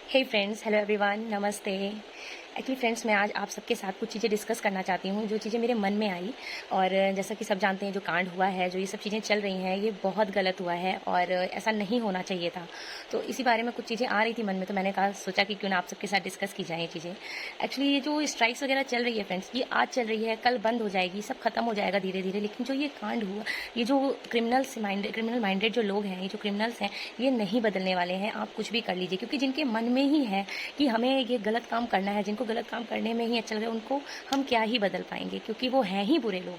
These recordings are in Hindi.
हे फ्रेंड्स, हेलो एवरीवन, नमस्ते। एक्चुअली फ्रेंड्स, मैं आज आप सबके साथ कुछ चीज़ें डिस्कस करना चाहती हूँ, जो चीज़ें मेरे मन में आई। और जैसा कि सब जानते हैं, जो कांड हुआ है, जो ये सब चीज़ें चल रही हैं, ये बहुत गलत हुआ है और ऐसा नहीं होना चाहिए था। तो इसी बारे में कुछ चीज़ें आ रही थी मन में, तो मैंने कहा सोचा कि क्यों ना आप सबके साथ डिस्कस की जाए ये चीज़ें। एक्चुअली ये जो स्ट्राइक्स वगैरह चल रही है फ्रेंड्स, ये आज चल रही है, कल बंद हो जाएगी, सब खत्म हो जाएगा धीरे धीरे। लेकिन जो ये कांड हुआ, ये जो क्रिमिनल माइंडेड जो लोग हैं, ये जो क्रिमिनल्स हैं, ये नहीं बदलने वाले हैं। आप कुछ भी कर लीजिए, क्योंकि जिनके मन में ही है कि हमें ये गलत काम करना है, जिनको गलत काम करने में ही अच्छा लग रहा है, उनको हम क्या ही बदल पाएंगे, क्योंकि वो हैं ही बुरे लोग।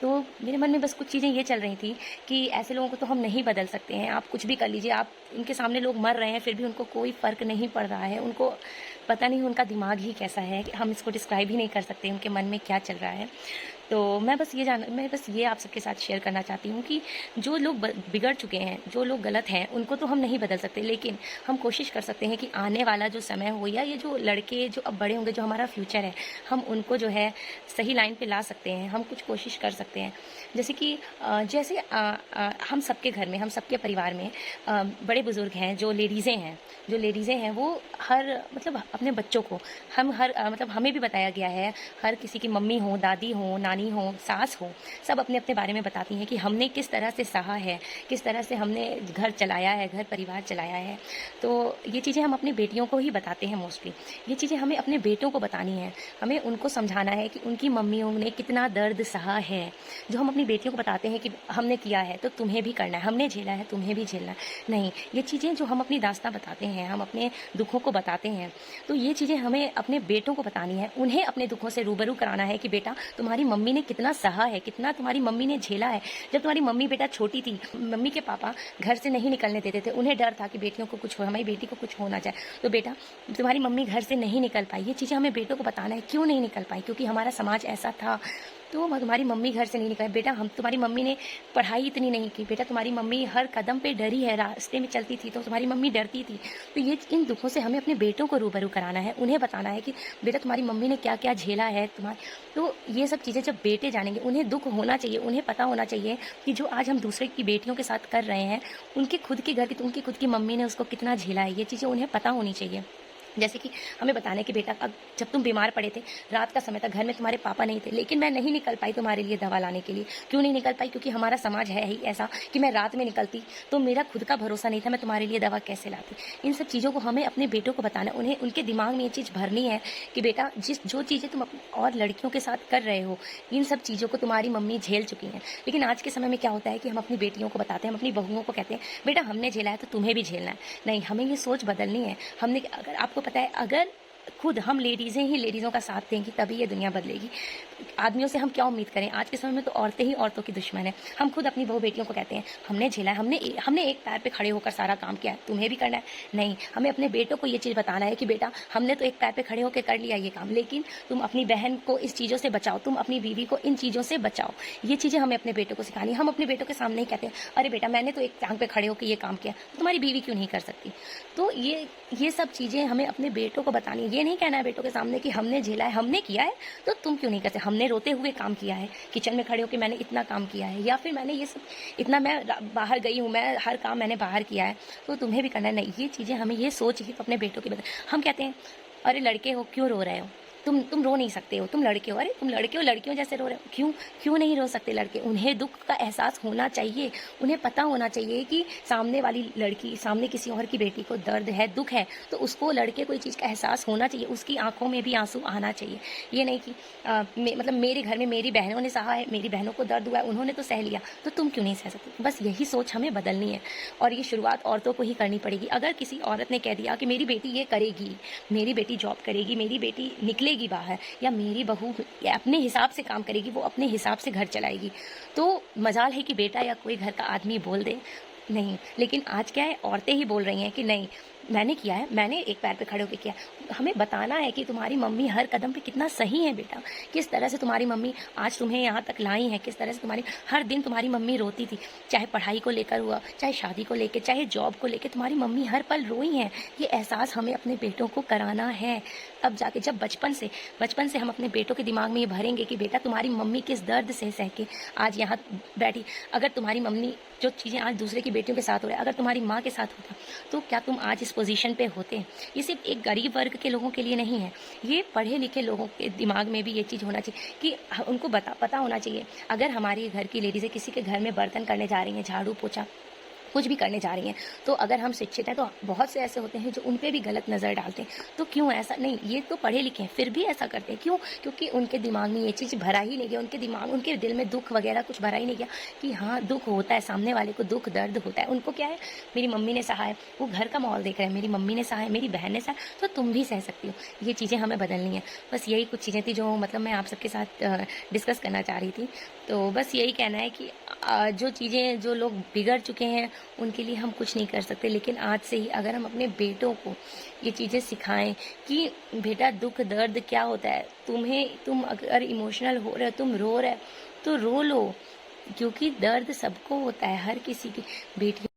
तो मेरे मन में बस कुछ चीज़ें ये चल रही थी कि ऐसे लोगों को तो हम नहीं बदल सकते हैं। आप कुछ भी कर लीजिए, आप उनके सामने लोग मर रहे हैं, फिर भी उनको कोई फ़र्क नहीं पड़ रहा है। उनको पता नहीं उनका दिमाग ही कैसा है कि हम इसको डिस्क्राइब ही नहीं कर सकते उनके मन में क्या चल रहा है। तो मैं बस ये आप सबके साथ शेयर करना चाहती हूँ कि जो लोग बिगड़ चुके हैं, जो लोग गलत हैं, उनको तो हम नहीं बदल सकते, लेकिन हम कोशिश कर सकते हैं कि आने वाला जो समय हो, या ये जो लड़के जो अब बड़े होंगे, जो हमारा फ्यूचर है, हम उनको जो है सही लाइन पे ला सकते हैं। हम कुछ कोशिश कर सकते हैं। जैसे कि हम सबके घर में, हम सबके परिवार में बड़े बुजुर्ग हैं, जो लेडीज़ें हैं, वो मतलब अपने बच्चों को मतलब हमें भी बताया गया है, हर किसी की मम्मी हो, दादी हो, नानी हो, सास हो, सब अपने अपने बारे में बताती हैं कि हमने किस तरह से सहा है, किस तरह से हमने घर चलाया है, घर परिवार चलाया है। तो ये चीज़ें हम अपनी बेटियों को ही बताते हैं मोस्टली। ये चीज़ें हमें अपने बेटों को बतानी है, हमें उनको समझाना है कि उनकी मम्मियों ने कितना दर्द सहा है। जो हम अपनी बेटियों को बताते हैं कि हमने किया है तो तुम्हें भी करना है, हमने झेला है तुम्हें भी झेलना है। नहीं, ये चीज़ें जो हम अपनी दास्तां बताते हैं, हम अपने दुखों को बताते हैं, तो ये चीज़ें हमें अपने बेटों को बतानी है। उन्हें अपने दुखों से रूबरू कराना है कि बेटा, तुम्हारी मम्मी ने कितना सहा है, कितना तुम्हारी मम्मी ने झेला है। जब तुम्हारी मम्मी बेटा छोटी थी, मम्मी के पापा घर से नहीं निकलने देते थे, उन्हें डर था कि बेटियों को कुछ हो, हमारी बेटी को कुछ हो ना जाए। तो बेटा, तुम्हारी मम्मी घर से नहीं निकल पाई, ये चीज़ें हमें बेटों को बताना है। क्यों नहीं निकल पाई? क्योंकि हमारा समाज ऐसा था। तो तुम्हारी मम्मी घर से नहीं निकली बेटा, हम तुम्हारी मम्मी ने पढ़ाई इतनी नहीं की बेटा, तुम्हारी मम्मी हर कदम पे डरी है, रास्ते में चलती थी तो तुम्हारी मम्मी डरती थी। तो ये इन दुखों से हमें अपने बेटों को रूबरू कराना है, उन्हें बताना है कि बेटा तुम्हारी मम्मी ने क्या क्या झेला है तुम्हारे। तो ये सब चीज़ें जब बेटे जानेंगे, उन्हें दुख होना चाहिए, उन्हें पता होना चाहिए कि जो आज हम दूसरे की बेटियों के साथ कर रहे हैं, उनके खुद के घर की, उनकी खुद की मम्मी ने उसको कितना झेला है। ये चीज़ें उन्हें पता होनी चाहिए। जैसे कि हमें बताने कि बेटा, अब जब तुम बीमार पड़े थे, रात का समय था, घर में तुम्हारे पापा नहीं थे, लेकिन मैं नहीं निकल पाई तुम्हारे लिए दवा लाने के लिए। क्यों नहीं निकल पाई? क्योंकि हमारा समाज है ही ऐसा कि मैं रात में निकलती तो मेरा खुद का भरोसा नहीं था, मैं तुम्हारे लिए दवा कैसे लाती। इन सब चीज़ों को हमें अपने बेटों को बताना, उन्हें उनके दिमाग में ये चीज़ भरनी है कि बेटा, जो चीज़ें तुम और लड़कियों के साथ कर रहे हो, इन सब चीज़ों को तुम्हारी मम्मी झेल चुकी हैं। लेकिन आज के समय में क्या होता है कि हम अपनी बेटियों को बताते हैं, हम अपनी बहुओं को कहते हैं बेटा हमने झेला है तो तुम्हें भी झेलना है। नहीं, हमें ये सोच बदलनी है। अगर आपको पता है, अगर खुद हम लेडीज़ें ही लेडीज़ों का साथ देंगी, तभी ये दुनिया बदलेगी। आदमियों से हम क्या उम्मीद करें? आज के समय में तो औरतें ही औरतों की दुश्मन है। हम खुद अपनी बहू बेटियों को कहते हैं हमने झेला है, हमने एक पैर पे खड़े होकर सारा काम किया है, तुम्हें भी करना है। नहीं, हमें अपने बेटों को ये चीज़ बताना है कि बेटा, हमने तो एक पैर पे खड़े होकर कर लिया ये काम, लेकिन तुम अपनी बहन को इस चीज़ों से बचाओ, तुम अपनी बीवी को इन चीज़ों से बचाओ। ये चीज़ें हमें अपने बेटों को सिखानी है। हम अपने बेटों के सामने ही कहते हैं अरे बेटा, मैंने तो एक टांग पे खड़े होकर ये काम किया, तुम्हारी बीवी क्यों नहीं कर सकती? तो ये सब चीज़ें हमें अपने बेटों को बतानी है। ये नहीं कहना है बेटों के सामने कि हमने झेला है, हमने किया है तो तुम क्यों नहीं करते। हमने रोते हुए काम किया है, किचन में खड़े होकर मैंने इतना काम किया है, या फिर मैंने ये सब इतना, मैं बाहर गई हूँ, मैं हर काम मैंने बाहर किया है, तो तुम्हें भी करना है। नहीं, ये चीज़ें हमें ये सोच ही अपने बेटों की बता। हम कहते हैं अरे लड़के हो, क्यों रो रहे हो? तुम रो नहीं सकते हो, तुम लड़के हो। अरे तुम लड़के हो, लड़कियों जैसे रो रहे हो। क्यों नहीं रो सकते लड़के? उन्हें दुख का एहसास होना चाहिए, उन्हें पता होना चाहिए कि सामने वाली लड़की, सामने किसी और की बेटी को दर्द है, दुख है, तो उसको, लड़के को, इस चीज़ का एहसास होना चाहिए, उसकी आंखों में भी आंसू आना चाहिए। ये नहीं कि मतलब मेरे घर में मेरी बहनों ने सहा है, मेरी बहनों को दर्द हुआ है, उन्होंने तो सह लिया, तो तुम क्यों नहीं सह सकती? बस यही सोच हमें बदलनी है, और ये शुरुआत औरतों को ही करनी पड़ेगी। अगर किसी औरत ने कह दिया कि मेरी बेटी ये करेगी, मेरी बेटी जॉब करेगी, मेरी बेटी निकलेगी बाहर, या मेरी बहू अपने हिसाब से काम करेगी, वो अपने हिसाब से घर चलाएगी, तो मजाल है कि बेटा या कोई घर का आदमी बोल दे। नहीं, लेकिन आज क्या है, औरतें ही बोल रही हैं कि नहीं, मैंने किया है, मैंने एक पैर पे खड़े होकर किया। हमें बताना है कि तुम्हारी मम्मी हर कदम पे कितना सही है बेटा, किस तरह से तुम्हारी मम्मी आज तुम्हें यहाँ तक लाई है, किस तरह से तुम्हारी हर दिन तुम्हारी मम्मी रोती थी, चाहे पढ़ाई को लेकर हुआ, चाहे शादी को लेकर, चाहे जॉब को लेकर, तुम्हारी मम्मी हर पल रोई है। ये एहसास हमें अपने बेटों को कराना है। तब जाके जब बचपन से हम अपने बेटों के दिमाग में ये भरेंगे कि बेटा तुम्हारी मम्मी किस दर्द से सह के आज यहाँ बैठी। अगर तुम्हारी मम्मी जो चीज़ें आज दूसरे की बेटियों के साथ हो रहा है, अगर तुम्हारी माँ के साथ होता तो क्या तुम आज इस पोजीशन पे होते? ये सिर्फ एक गरीब वर्ग के लोगों के लिए नहीं है, ये पढ़े लिखे लोगों के दिमाग में भी ये चीज़ होना चाहिए कि उनको पता होना चाहिए। अगर हमारी घर की लेडीज़ें किसी के घर में बर्तन करने जा रही हैं, झाड़ू पोछा कुछ भी करने जा रही हैं, तो अगर हम शिक्षित हैं तो बहुत से ऐसे होते हैं जो उन पे भी गलत नज़र डालते हैं। तो क्यों ऐसा नहीं, ये तो पढ़े लिखे हैं फिर भी ऐसा करते हैं। क्यों? क्योंकि उनके दिमाग में ये चीज़ भरा ही नहीं गया, उनके दिल में दुख वगैरह कुछ भरा ही नहीं गया कि हाँ दुख होता है, सामने वाले को दुख दर्द होता है। उनको क्या है, मेरी मम्मी ने सहा है, वो घर का माहौल देख रहे हैं, मेरी मम्मी ने सहा है, मेरी बहन ने सहा है, तो तुम भी सह सकती हो। ये चीज़ें हमें बदलनी है। बस यही कुछ चीज़ें थी जो मतलब मैं आप सबके साथ डिस्कस करना चाह रही थी। तो बस यही कहना है कि जो चीज़ें जो लोग बिगड़ चुके हैं उनके लिए हम कुछ नहीं कर सकते, लेकिन आज से ही अगर हम अपने बेटों को ये चीज़ें सिखाएं कि बेटा दुख दर्द क्या होता है, तुम अगर इमोशनल हो रहे हो, तुम रो रहे हो तो रो लो, क्योंकि दर्द सबको होता है, हर किसी की बेटी